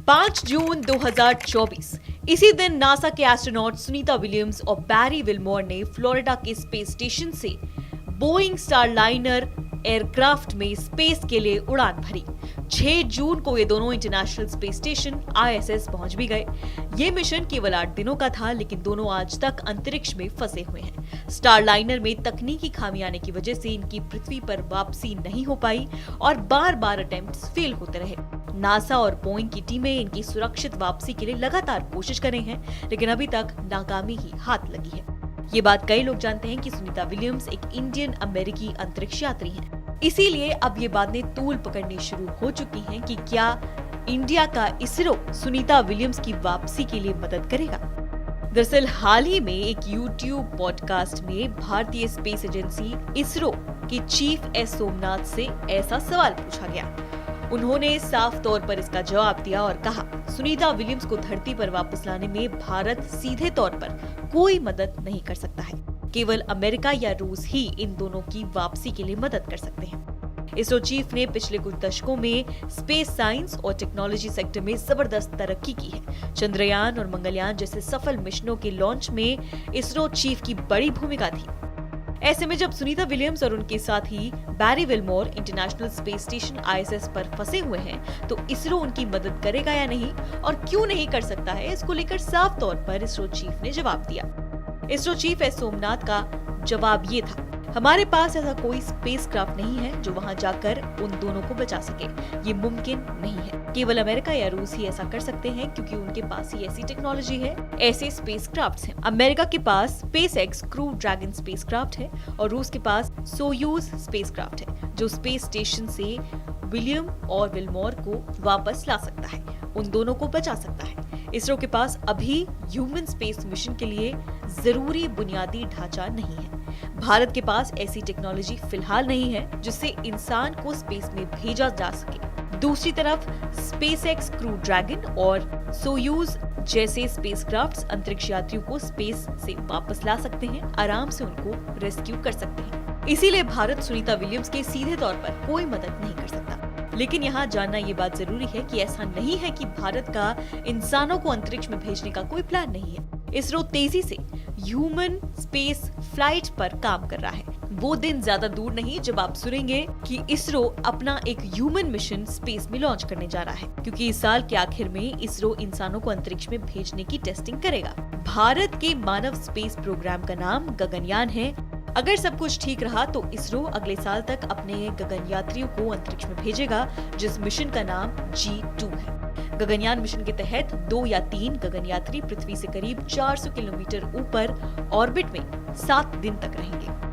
5 जून 2024 इसी दिन नासा के एस्ट्रोनॉट सुनीता विलियम्स और बैरी विलमोर ने फ्लोरिडा के स्पेस स्टेशन से बोइंग स्टारलाइनर एयरक्राफ्ट में स्पेस के लिए उड़ान भरी। 6 जून को ये दोनों इंटरनेशनल स्पेस स्टेशन ISS पहुंच भी गए। ये मिशन केवल 8 दिनों का था, लेकिन दोनों आज तक अंतरिक्ष में फंसे हुए हैं। स्टारलाइनर में तकनीकी खामी आने की वजह से इनकी पृथ्वी पर वापसी नहीं हो पाई और बार-बार अटेम्प्ट्स फेल होते रहे। नासा और बोइंग की टीमें इनकी सुरक्षित वापसी के लिए लगातार कोशिश कर रही हैं, लेकिन अभी तक नाकामी ही हाथ लगी है। ये बात कई लोग जानते हैं कि सुनीता विलियम्स एक इंडियन अमेरिकी अंतरिक्ष यात्री हैं। इसीलिए अब ये बातें तूल पकड़नी शुरू हो चुकी हैं कि क्या इंडिया का इसरो सुनीता विलियम्स की वापसी के लिए मदद करेगा। दरअसल हाल ही में एक YouTube पॉडकास्ट में भारतीय स्पेस एजेंसी इसरो के चीफ एस सोमनाथ से ऐसा सवाल पूछा गया। उन्होंने साफ तौर पर इसका जवाब दिया और कहा, सुनीता विलियम्स को धरती पर वापस लाने में भारत सीधे तौर पर कोई मदद नहीं कर सकता है। केवल अमेरिका या रूस ही इन दोनों की वापसी के लिए मदद कर सकते हैं। इसरो चीफ ने पिछले कुछ दशकों में स्पेस साइंस और टेक्नोलॉजी सेक्टर में जबरदस्त तरक्की की है। चंद्रयान और मंगलयान जैसे सफल मिशनों के लॉन्च में इसरो चीफ की बड़ी भूमिका थी। ऐसे में जब सुनीता विलियम्स और उनके साथी Barry Wilmore international space station ISS पर फंसे हुए हैं, तो इसरो उनकी मदद करेगा या नहीं और क्यों नहीं कर सकता है, इसको लेकर साफ तौर पर इसरो चीफ ने जवाब दिया। इसरो चीफ एस सोमनाथ का जवाब ये था, हमारे पास ऐसा कोई स्पेसक्राफ्ट नहीं है जो वहां जाकर उन दोनों को बचा सके। ये मुमकिन नहीं है। केवल अमेरिका या रूस ही ऐसा कर सकते हैं, क्योंकि उनके पास ही ऐसी टेक्नोलॉजी है, ऐसे स्पेसक्राफ्ट्स हैं। अमेरिका के पास SpaceX क्रू ड्रैगन स्पेसक्राफ्ट है और रूस के पास सोयूज स्पेसक्राफ्ट है, जो स्पेस स्टेशन से विलियम और विलमोर को वापस ला सकता है, उन दोनों को बचा सकता है। इसरो के पास अभी ह्यूमन स्पेस मिशन के लिए जरूरी बुनियादी ढांचा नहीं है। भारत के पास ऐसी टेक्नोलॉजी फिलहाल नहीं है जिससे इंसान को स्पेस में भेजा जा सके। दूसरी तरफ SpaceX क्रू ड्रैगन और सोयूज जैसे स्पेसक्राफ्ट्स अंतरिक्ष यात्रियों को स्पेस से वापस ला सकते हैं, आराम से उनको रेस्क्यू कर सकते हैं। इसीलिए भारत सुनीता विलियम्स के सीधे तौर पर कोई मदद नहीं कर सकता। लेकिन यहाँ जानना ये बात जरूरी है कि ऐसा नहीं है कि भारत का इंसानों को अंतरिक्ष में भेजने का कोई प्लान नहीं है। इसरो तेजी से ह्यूमन स्पेस फ्लाइट पर काम कर रहा है। वो दिन ज्यादा दूर नहीं जब आप सुनेंगे कि इसरो अपना एक ह्यूमन मिशन स्पेस में लॉन्च करने जा रहा है, क्योंकि इस साल के आखिर में इसरो इंसानों को अंतरिक्ष में भेजने की टेस्टिंग करेगा। भारत के मानव स्पेस प्रोग्राम का नाम गगनयान है। अगर सब कुछ ठीक रहा तो इसरो अगले साल तक अपने गगन यात्रियों को अंतरिक्ष में भेजेगा, जिस मिशन का नाम G2 है। गगनयान मिशन के तहत 2 या 3 गगन यात्री पृथ्वी से करीब 400 किलोमीटर ऊपर ऑर्बिट में 7 दिन तक रहेंगे।